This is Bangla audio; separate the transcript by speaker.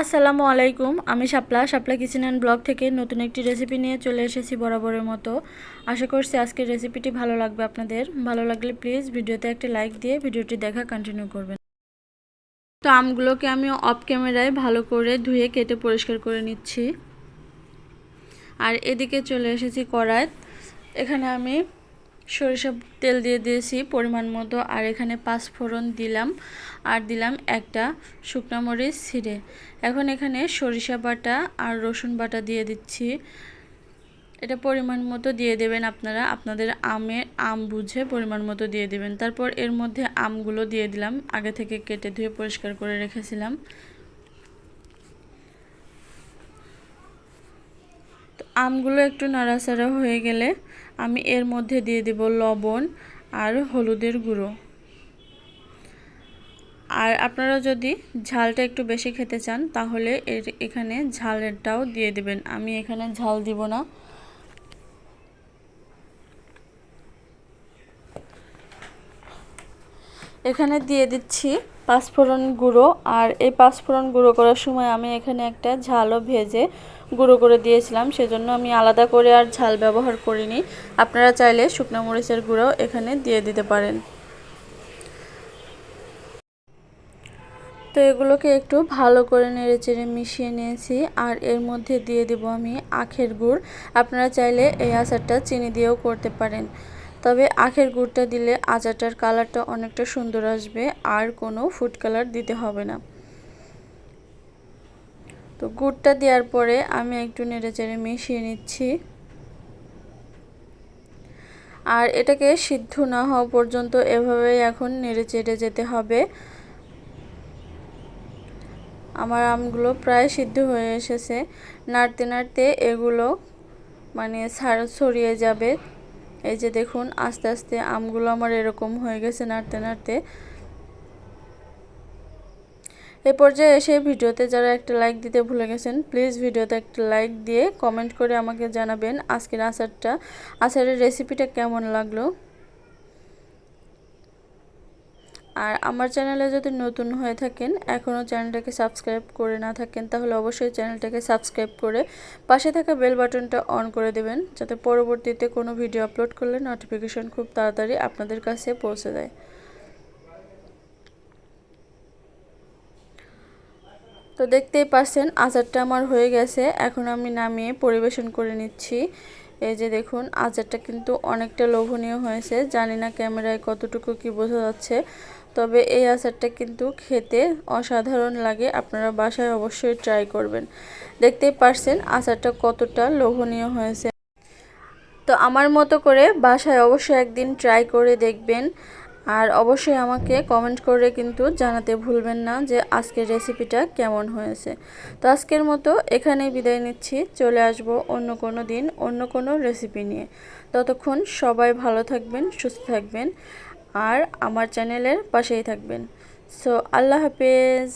Speaker 1: আসসালামু আলাইকুম। আমি শাপলা শাপলা কিচেন অ্যান্ড ব্লগ থেকে নতুন একটি রেসিপি নিয়ে চলে এসেছি বরাবরের মতো। আশা করছি আজকের রেসিপিটি ভালো লাগবে আপনাদের। ভালো লাগলে প্লিজ ভিডিওতে একটা লাইক দিয়ে ভিডিওটি দেখা কন্টিনিউ করবেন। তো আমগুলোকে আমি অফ ক্যামেরায় ভালো করে ধুয়ে কেটে পরিষ্কার করে নিচ্ছি। আর এদিকে চলে এসেছি কড়াই। এখানে আমি সরিষা তেল দিয়ে দিয়েছি পরিমাণ মতো, আর এখানে 5 ফোড়ন দিলাম, আর দিলাম একটা শুকনো মরিচ ছিঁড়ে। এখন এখানে সরিষা বাটা আর রসুন বাটা দিয়ে দিচ্ছি। এটা পরিমাণ মতো দিয়ে দেবেন আপনারা, আপনাদের আম বুঝে পরিমাণ মতো দিয়ে দেবেন। তারপর এর মধ্যে আমগুলো দিয়ে দিলাম, আগে থেকে কেটে ধুয়ে পরিষ্কার করে রেখেছিলাম। তো আমগুলো একটু নাড়াচাড়া হয়ে গেলে আমি এর মধ্যে দিয়ে দেব লবণ আর হলুদের গুঁড়ো। আর আপনারা যদি ঝালটা একটু বেশি খেতে চান তাহলে এখানে ঝালেরটাও দিয়ে দিবেন। আমি এখানে ঝাল দিব না। এখানে দিয়ে দিচ্ছি 5 ফোড়ন গুঁড়ো, আর এই 5 ফোড়ন গুঁড়ো করার সময় আমি এখানে একটা ঝালও ভেজে গুঁড়ো করে দিয়েছিলাম, সেজন্য আমি আলাদা করে আর ঝাল ব্যবহার করিনি। আপনারা চাইলে শুকনো মরিচের গুঁড়ো এখানে দিয়ে দিতে পারেন। তো এগুলোকে একটু ভালো করে নেড়েচেড়ে মিশিয়ে নিয়েছি, আর এর মধ্যে দিয়ে দেব আমি আখের গুড়। আপনারা চাইলে এই আচারটা চিনি দিয়েও করতে পারেন, তবে আখের গুড়টা দিলে আচারটার কালারটা অনেকটা সুন্দর আসবে, আর কোনো ফুড কালার দিতে হবে না। তো গুড়টা দেওয়ার পরে আমি একটু নেড়েচেড়ে মিশিয়ে নিচ্ছি, আর এটাকে সিদ্ধ না হওয়া পর্যন্ত এভাবেই এখন নেড়েচেড়ে যেতে হবে। আমার আমগুলো প্রায় সিদ্ধ হয়ে এসেছে। নাড়তে নাড়তে এগুলো ছড়িয়ে যাবে। এই যে দেখুন, আস্তে আস্তে আমগুলো আমার এরকম হয়ে গেছে নাড়তে নাড়তে। এই পর্যায়ে এসে ভিডিওতে যারা একটা লাইক দিতে ভুলে গেছেন, প্লিজ ভিডিওতে একটা লাইক দিয়ে কমেন্ট করে আমাকে জানাবেন আজকের আচারের রেসিপিটা কেমন লাগলো। আর আমার চ্যানেলে যদি নতুন হয়ে থাকেন, এখনও চ্যানেলটাকে সাবস্ক্রাইব করে না থাকেন, তাহলে অবশ্যই চ্যানেলটাকে সাবস্ক্রাইব করে পাশে থাকা বেল বাটনটা অন করে দেবেন, যাতে পরবর্তীতে কোনো ভিডিও আপলোড করলে নোটিফিকেশন খুব তাড়াতাড়ি আপনাদের কাছে পৌঁছে যায়। তো দেখতেই পাচ্ছেন আচারটা আমার হয়ে গেছে। এখন আমি নামিয়ে পরিবেশন করে নিচ্ছি। এই যে দেখুন, আচারটা কিন্তু অনেকটা লোভনীয় হয়েছে। জানি না ক্যামেরায় কতটুকু কি বোঝা যাচ্ছে, তবে এই আচারটা কিন্তু খেতে অসাধারণ লাগে। আপনারা বাসায় অবশ্যই ট্রাই করবেন। দেখতেই পাচ্ছেন আচারটা কতটা লোভনীয় হয়েছে। তো আমার মতো করে বাসায় অবশ্যই একদিন ট্রাই করে দেখবেন, আর অবশ্যই আমাকে কমেন্ট করে কিন্তু জানাতে ভুলবেন না যে আজকের রেসিপিটা কেমন হয়েছে। তো আজকের মতো এখানেই বিদায় নিচ্ছি। চলে আসব অন্য কোনো দিন অন্য কোনো রেসিপি নিয়ে। ততক্ষণ সবাই ভালো থাকবেন, সুস্থ থাকবেন, আর আমার চ্যানেলের পাশেই থাকবেন। সো আল্লাহ হাফেজ।